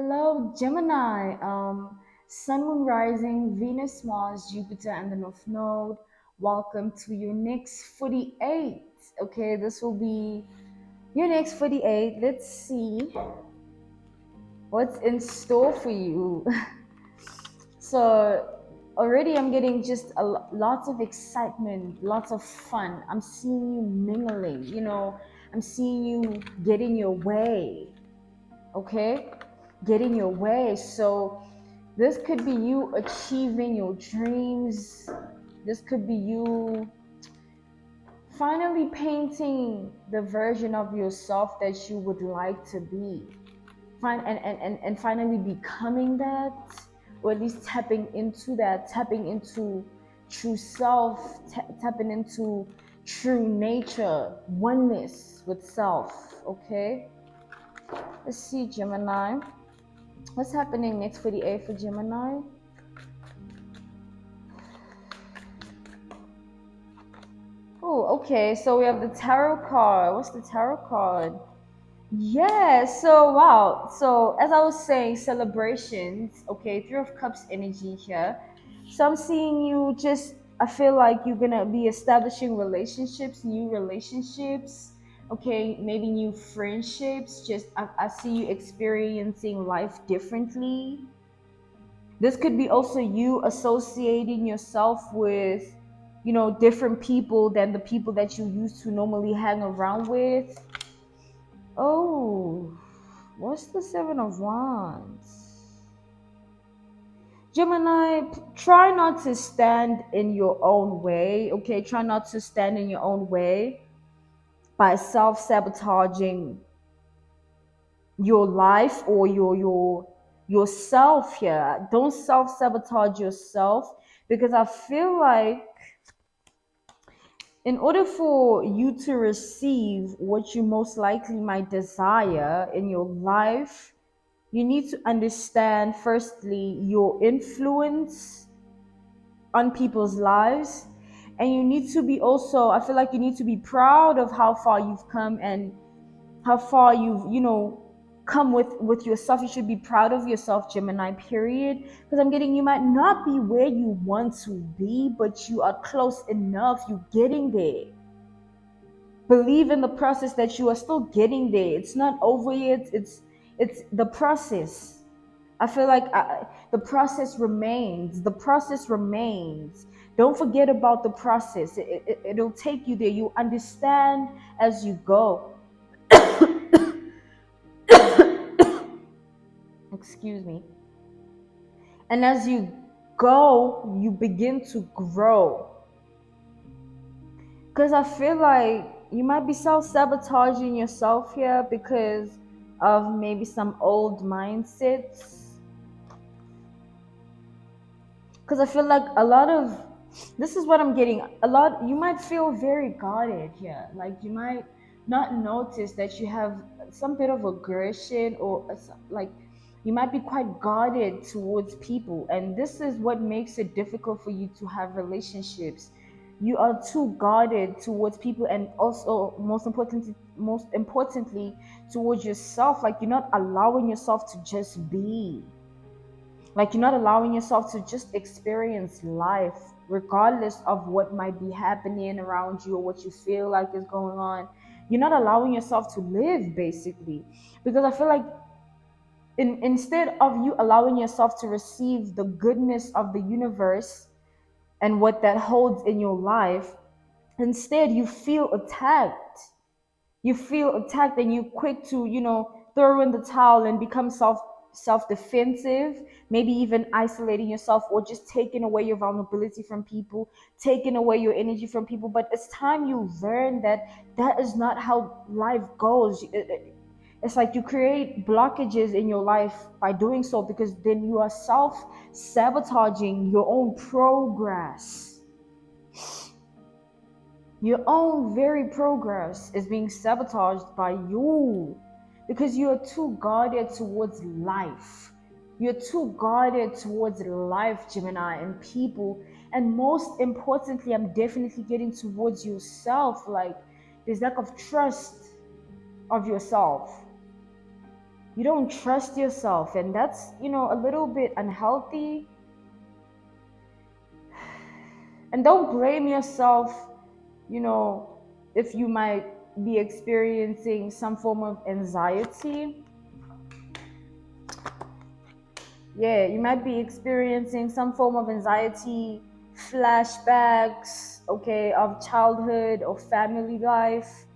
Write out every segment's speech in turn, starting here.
Hello, Gemini. Sun, Moon, Rising, Venus, Mars, Jupiter, and the North Node. Welcome to your next 48. Okay, this will be your next 48. Let's see what's in store for you. So, already I'm getting just lots of excitement, lots of fun. I'm seeing you mingling, I'm seeing you getting your way. Okay, getting your way. So this could be you achieving your dreams. This could be you finally painting the version of yourself that you would like to be. And finally becoming that, or at least tapping into that, tapping into true self, tapping into true nature, oneness with self. Okay, let's see, Gemini. What's happening next for the A for Gemini? Oh, okay. So we have the tarot card. What's the tarot card? Yeah. So wow. So as I was saying, celebrations. Okay, Three of Cups energy here. So I'm seeing you just. I feel like you're gonna be establishing relationships, new relationships. Okay, maybe new friendships. Just I see you experiencing life differently. This could be also you associating yourself with, different people than the people that you used to normally hang around with. Oh, what's the Seven of Wands? Gemini, try not to stand in your own way, okay? Try not to stand in your own way by self-sabotaging your life or yourself here. Don't self-sabotage yourself, because I feel like in order for you to receive what you most likely might desire in your life, you need to understand firstly your influence on people's lives. And you need to be also, I feel like you need to be proud of how far you've come and how far you've come with yourself. You should be proud of yourself, Gemini, period. Because I'm getting, you might not be where you want to be, but you are close enough. You're getting there. Believe in the process that you are still getting there. It's not over yet. It's the process. I feel like the process remains. The process remains. Don't forget about the process. It'll take you there. You understand as you go. Excuse me. And as you go, you begin to grow. Because I feel like you might be self-sabotaging yourself here because of maybe some old mindsets. Because I feel like a lot of this is what I'm getting. A lot, you might feel very guarded here. Like you might not notice that you have some bit of aggression, or like you might be quite guarded towards people, and this is what makes it difficult for you to have relationships. You are too guarded towards people, and also most importantly towards yourself. Like you're not allowing yourself to just be. Like you're not allowing yourself to just experience life, regardless of what might be happening around you or what you feel like is going on. You're not allowing yourself to live, basically. Because I feel like instead of you allowing yourself to receive the goodness of the universe and what that holds in your life, instead you feel attacked. You feel attacked, and you quick to throw in the towel and become self defensive, maybe even isolating yourself, or just taking away your vulnerability from people, taking away your energy from people. But it's time you learn that that is not how life goes. It's like you create blockages in your life by doing so, because then you are self sabotaging your own progress. Your own very progress is being sabotaged by you, because you are too guarded towards life. You're too guarded towards life, Gemini, and people. And most importantly, I'm definitely getting towards yourself. Like there's lack of trust of yourself. You don't trust yourself, and that's, a little bit unhealthy. And don't blame yourself, you know, if you might be experiencing some form of anxiety. Yeah, you might be experiencing some form of anxiety, flashbacks, okay, of childhood or family life.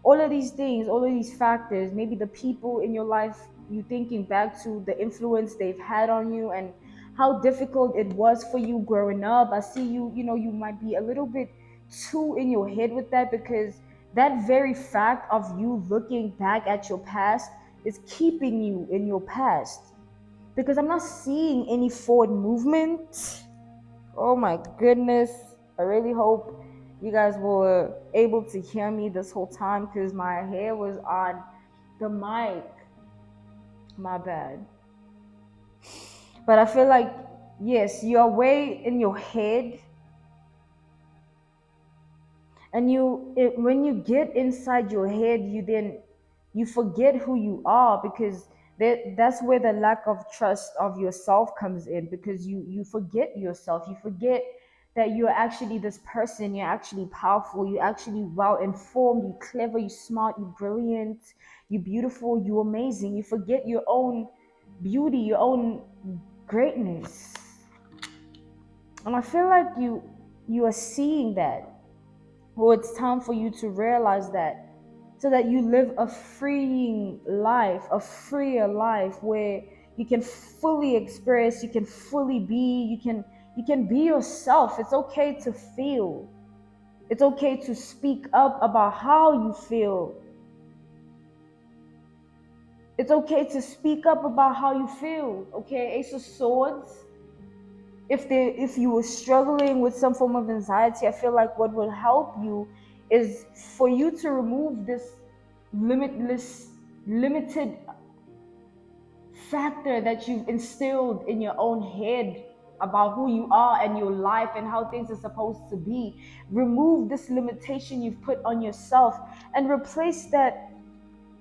All of these things, all of these factors, maybe the people in your life, you thinking back to the influence they've had on you and how difficult it was for you growing up. I see you, you might be a little bit too in your head with that, because that very fact of you looking back at your past is keeping you in your past, because I'm not seeing any forward movement. Oh my goodness. I really hope you guys were able to hear me this whole time, because my hair was on the mic. My bad. But I feel like, yes, you're way in your head, and when you get inside your head, you forget who you are, because that's where the lack of trust of yourself comes in, because you forget yourself. You forget that you're actually this person. You're actually powerful. You're actually well informed. You're clever. You're smart. You're brilliant. You're beautiful. You're amazing. You forget your own beauty, your own greatness. And I feel like you are seeing that. Well, it's time for you to realize that, so that you live a freeing life, a freer life, where you can fully express, you can fully be, you can be yourself. It's okay to feel. It's okay to speak up about how you feel. It's okay to speak up about how you feel. Okay, Ace of Swords. If you were struggling with some form of anxiety, I feel like what will help you is for you to remove this limited factor that you've instilled in your own head about who you are and your life and how things are supposed to be. Remove this limitation you've put on yourself and replace that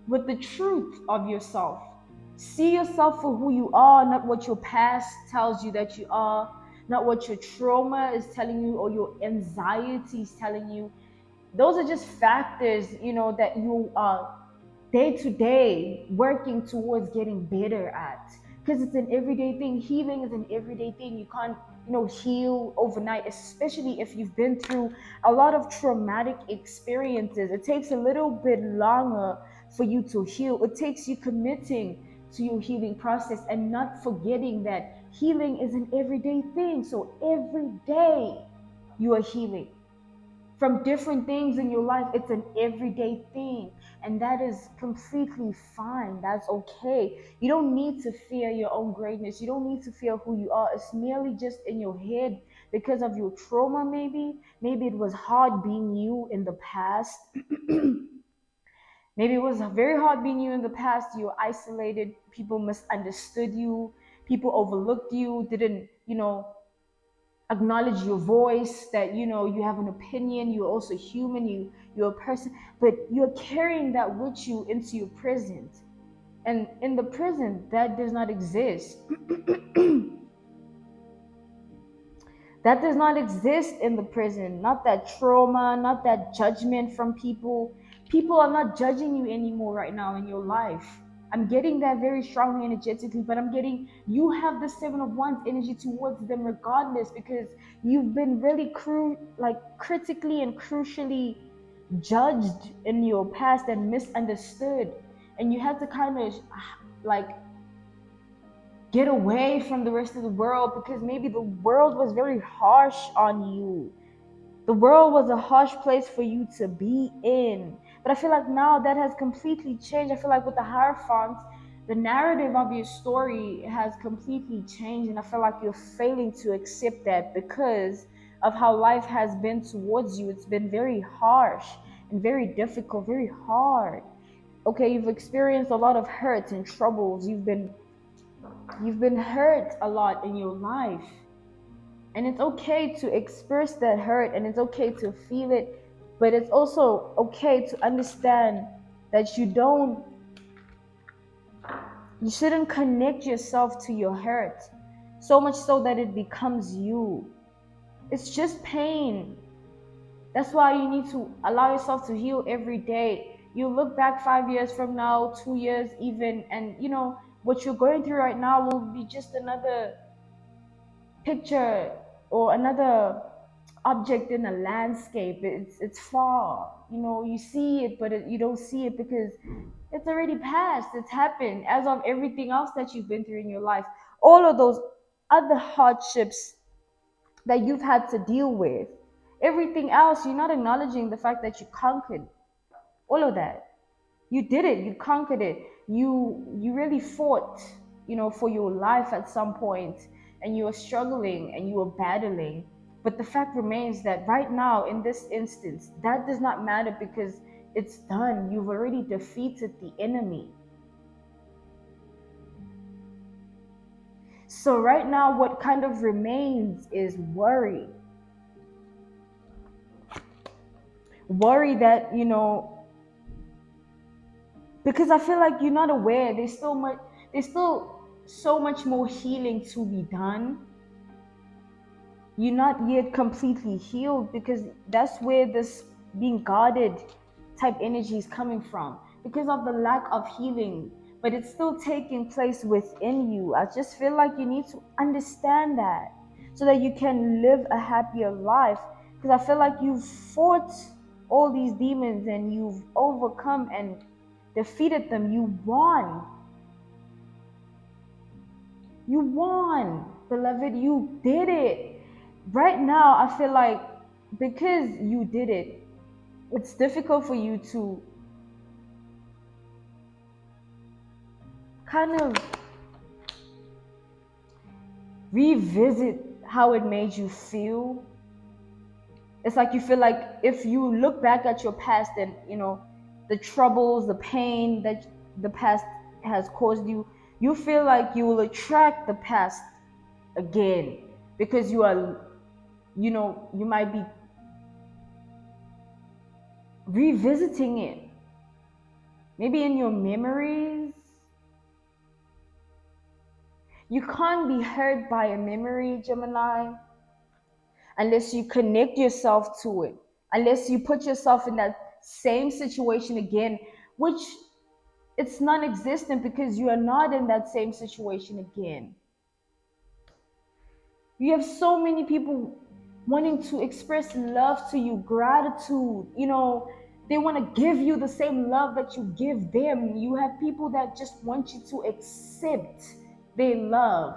with the truth of yourself. See yourself for who you are, not what your past tells you that you are, not what your trauma is telling you or your anxiety is telling you. Those are just factors, that you are day to day working towards getting better at, because it's an everyday thing. Healing is an everyday thing. You can't, heal overnight, especially if you've been through a lot of traumatic experiences. It takes a little bit longer for you to heal. It takes you committing to your healing process and not forgetting that healing is an everyday thing. So every day you are healing from different things in your life. It's an everyday thing, and that is completely fine. That's okay. You don't need to fear your own greatness. You don't need to fear who you are. It's merely just in your head because of your trauma. Maybe it was hard being you in the past. Maybe it was very hard being you in the past. You were isolated. People misunderstood you. People overlooked you, didn't, acknowledge your voice, that you have an opinion. You're also human. You're a person, but you're carrying that with you into your present, and in the present that does not exist. That does not exist in the prison. Not that trauma, not that judgment from people. People are not judging you anymore right now in your life. I'm getting that very strongly energetically, but I'm getting you have the Seven of Wands energy towards them regardless, because you've been really like critically and crucially judged in your past and misunderstood, and you had to kind of like get away from the rest of the world, because maybe the world was very harsh on you. The world was a harsh place for you to be in. But I feel like now that has completely changed. I feel like with the Hierophant, the narrative of your story has completely changed. And I feel like you're failing to accept that because of how life has been towards you. It's been very harsh and very difficult, very hard. Okay, you've experienced a lot of hurts and troubles. You've been hurt a lot in your life, and it's okay to express that hurt, and it's okay to feel it, but it's also okay to understand that You shouldn't connect yourself to your hurt so much so that it becomes you. It's just pain. That's why you need to allow yourself to heal every day. You look back 5 years from now, 2 years even, and what you're going through right now will be just another picture or another object in a landscape. It's far. You see it, but you don't see it because it's already passed. It's happened. As of everything else that you've been through in your life, all of those other hardships that you've had to deal with, everything else, you're not acknowledging the fact that you conquered all of that. You did it. You conquered it. You really fought, for your life at some point, and you were struggling and you were battling. But the fact remains that right now, in this instance, that does not matter because it's done. You've already defeated the enemy. So right now, what kind of remains is worry. Worry that, because I feel like you're not aware. There's still so much more healing to be done. You're not yet completely healed because that's where this being guarded type energy is coming from, because of the lack of healing. But it's still taking place within you. I just feel like you need to understand that so that you can live a happier life, because I feel like you've fought all these demons and you've overcome and defeated them. You won. You won, beloved. You did it. Right now, I feel like because you did it, it's difficult for you to kind of revisit how it made you feel. It's like you feel like if you look back at your past and, the troubles, the pain that the past has caused you, you feel like you will attract the past again because you might be revisiting it. Maybe in your memories. You can't be hurt by a memory, Gemini, unless you connect yourself to it, unless you put yourself in that same situation again, which it's non-existent because you are not in that same situation again. You have so many people wanting to express love to you, gratitude. They want to give you the same love that you give them. You have people that just want you to accept their love.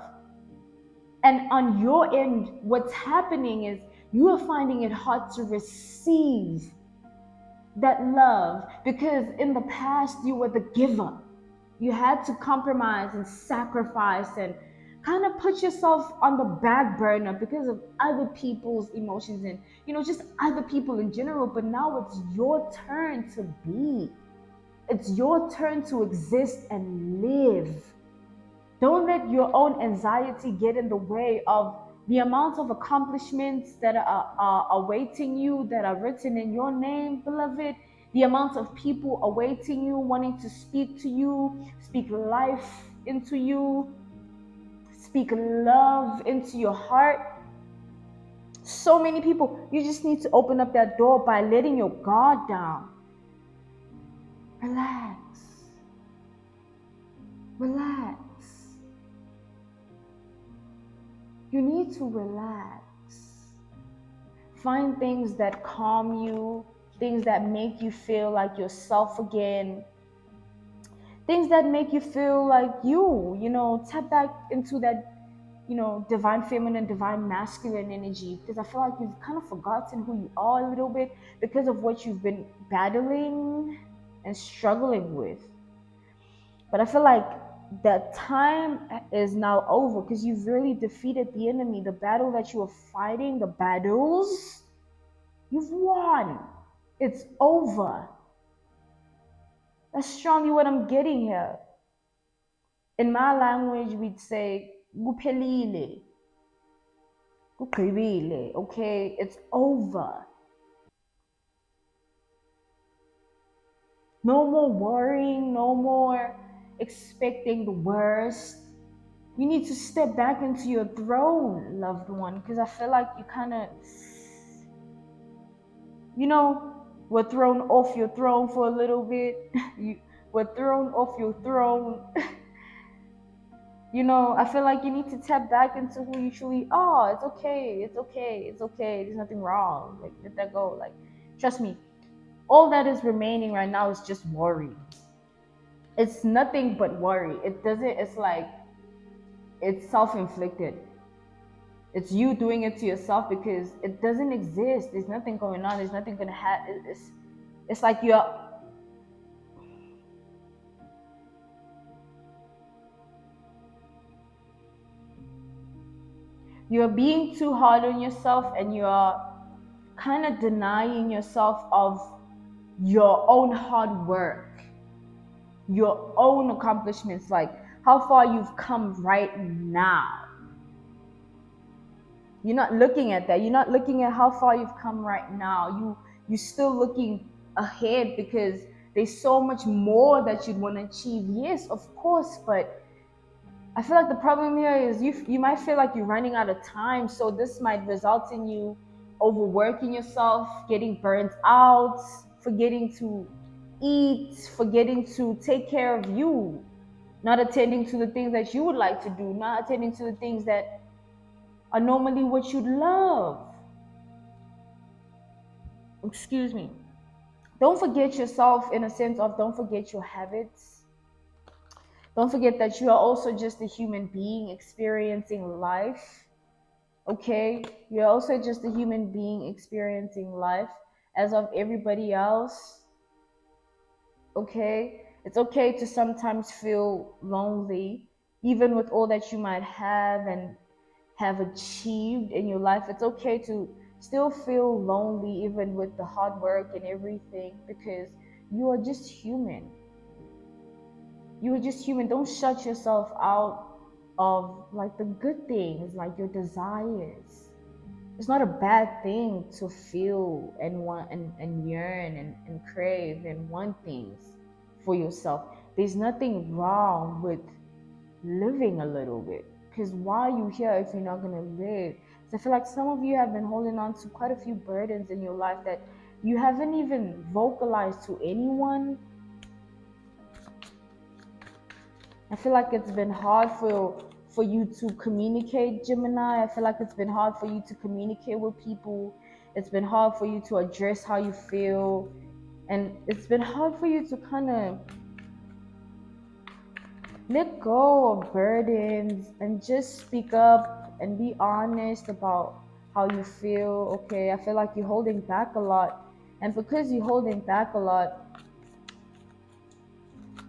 And on your end, what's happening is you are finding it hard to receive that love because in the past you were the giver. You had to compromise and sacrifice and kind of put yourself on the back burner because of other people's emotions and just other people in general. But now it's your turn to be. It's your turn to exist and live. Don't let your own anxiety get in the way of the amount of accomplishments that are awaiting you, that are written in your name, beloved. The amount of people awaiting you, wanting to speak to you, speak life into you, speak love into your heart. So many people. You just need to open up that door by letting your guard down. Relax. Relax. You need to relax. Find things that calm you, things that make you feel like yourself again, things that make you feel like tap back into that, divine feminine, divine masculine energy, because I feel like you've kind of forgotten who you are a little bit because of what you've been battling and struggling with. But I feel like that time is now over because you've really defeated the enemy. The battle that you were fighting, the battles, you've won. It's over. That's strongly what I'm getting here. In my language, we'd say, kuphelile, kugqibile, okay? It's over. No more worrying, no more expecting the worst. You need to step back into your throne, loved one, because I feel like you kind of, you know, were thrown off your throne for a little bit. You were thrown off your throne. I feel like you need to tap back into who you truly are. It's okay. It's okay. It's okay. There's nothing wrong. Like, let that go. Like, trust me. All that is remaining right now is just worry. It's nothing but worry. It's like, it's self inflicted. It's you doing it to yourself because it doesn't exist. There's nothing going on. There's nothing going to happen. It's like you're being too hard on yourself, and you're kind of denying yourself of your own hard work, your own accomplishments, like how far you've come right now. You're not looking at that. You're not looking at how far you've come right now. You're still looking ahead because there's so much more that you'd want to achieve. Yes, of course, but I feel like the problem here is you might feel like you're running out of time, so this might result in you overworking yourself, getting burnt out, forgetting to eat, forgetting to take care of you, not attending to the things that you would like to do, not attending to the things that are normally what you'd love. Excuse me. Don't forget yourself, in a sense of, don't forget your habits. Don't forget that you are also just a human being experiencing life. Okay? You're also just a human being experiencing life as of everybody else. Okay? It's okay to sometimes feel lonely, even with all that you might have and have achieved in your life. It's okay to still feel lonely, even with the hard work and everything, because you are just human. You are just human. Don't shut yourself out of like the good things, like your desires. It's not a bad thing to feel and want and yearn and crave and want things for yourself. There's nothing wrong with living a little bit. Because why are you here if you're not going to live? So I feel like some of you have been holding on to quite a few burdens in your life that you haven't even vocalized to anyone. I feel like it's been hard for you to communicate, Gemini. I feel like it's been hard for you to communicate with people. It's been hard for you to address how you feel. And it's been hard for you to kind of let go of burdens and just speak up and be honest about how you feel. Okay, I feel like you're holding back a lot. And because you're holding back a lot,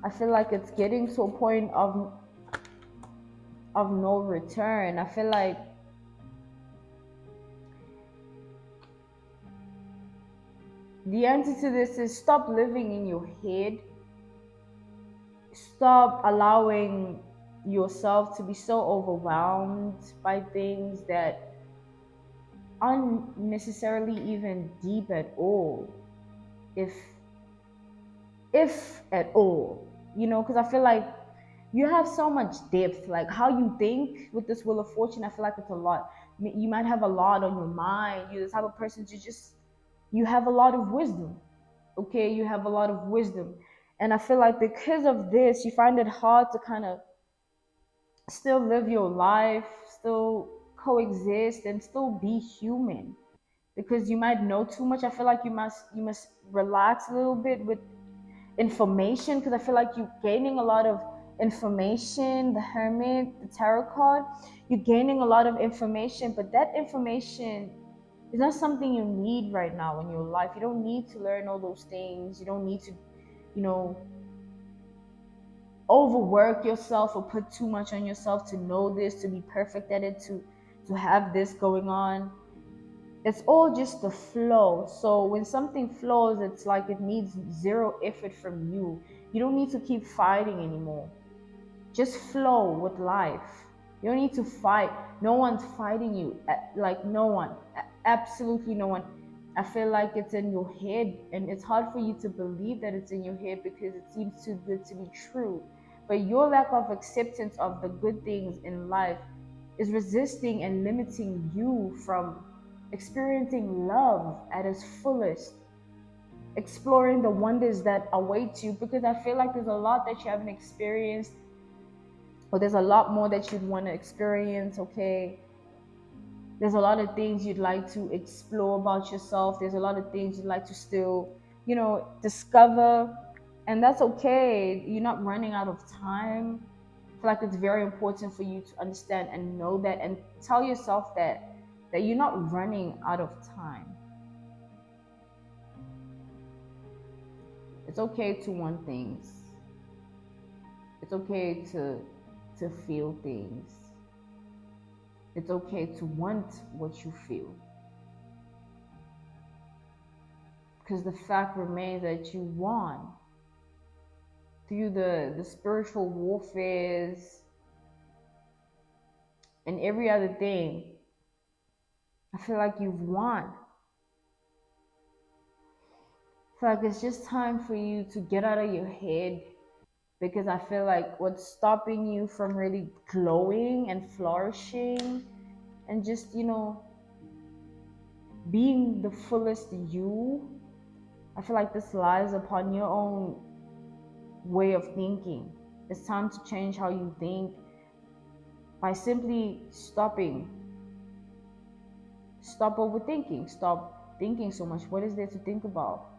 I feel like it's getting to a point of no return. I feel like the answer to this is stop living in your head. Stop allowing yourself to be so overwhelmed by things that aren't necessarily even deep at all, if at all. Because I feel like you have so much depth, like how you think with this Wheel of Fortune. I feel like it's a lot. You might have a lot on your mind. You're the type of person to just, you have a lot of wisdom. Okay, you have a lot of wisdom. And I feel like because of this, you find it hard to kind of still live your life, still coexist, and still be human, because you might know too much. I feel like you must relax a little bit with information, because I feel like you're gaining a lot of information. The Hermit, the Tarot card, you're gaining a lot of information, but that information is not something you need right now in your life. You don't need to learn all those things. You don't need to, you know, overwork yourself or put too much on yourself to know this, to be perfect at it, to have this going on. It's all just the flow. So when something flows, it's like it needs zero effort from you. You don't need to keep fighting anymore. Just flow with life. You don't need to fight. No one's fighting you. Like, no one. Absolutely no one. I feel like it's in your head, and it's hard for you to believe that it's in your head because it seems too good to be true. But your lack of acceptance of the good things in life is resisting and limiting you from experiencing love at its fullest, exploring the wonders that await you, because I feel like there's a lot that you haven't experienced, or there's a lot more that you'd want to experience, okay? There's a lot of things you'd like to explore about yourself. There's a lot of things you'd like to still, discover. And that's okay. You're not running out of time. I feel like it's very important for you to understand and know that, and tell yourself that you're not running out of time. It's okay to want things. It's okay to feel things. It's okay to want what you feel. Because the fact remains that you won through the spiritual warfares and every other thing. I feel like you've won. I feel like it's just time for you to get out of your head, because I feel like what's stopping you from really glowing and flourishing and just, being the fullest you, I feel like this lies upon your own way of thinking. It's time to change how you think by simply stopping. Stop overthinking. Stop thinking so much. What is there to think about?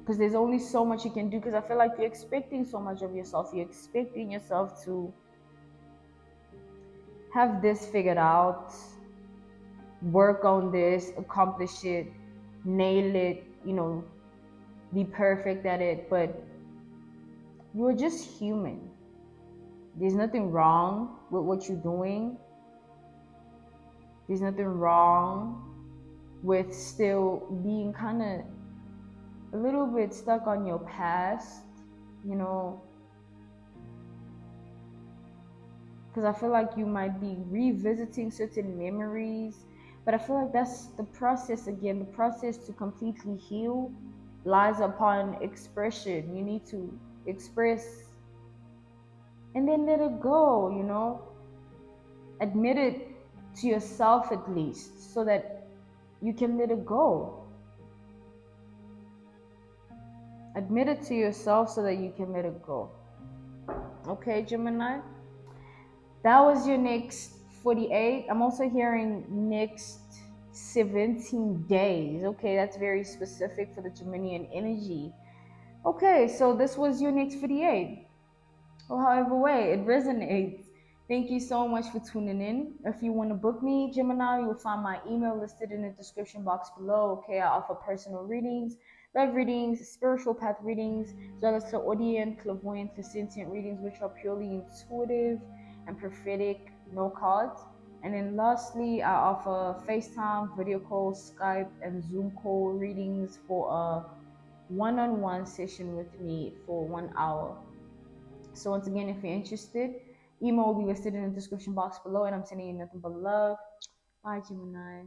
Because there's only so much you can do. Because I feel like you're expecting so much of yourself. You're expecting yourself to have this figured out, work on this, accomplish it, nail it, be perfect at it. But you're just human. There's nothing wrong with what you're doing. There's nothing wrong with still being kind of a little bit stuck on your past, because I feel like you might be revisiting certain memories. But I feel like that's the process again. The process to completely heal lies upon expression. You need to express and then let it go, admit it to yourself at least, so that you can let it go. Admit it to yourself so that you can let it go. Okay, Gemini? That was your next 48. I'm also hearing next 17 days. Okay, that's very specific for the Geminian energy. Okay, so this was your next 48. Or however way it resonates. Thank you so much for tuning in. If you want to book me, Gemini, you'll find my email listed in the description box below. Okay, I offer personal readings, love readings, spiritual path readings, as well as clairaudient, clairvoyant, clairsentient readings, which are purely intuitive and prophetic, no cards. And then lastly, I offer FaceTime, video call, Skype, and Zoom call readings for a one-on-one session with me for 1 hour. So once again, if you're interested, email will be listed in the description box below, and I'm sending you nothing but love. Bye, Gemini.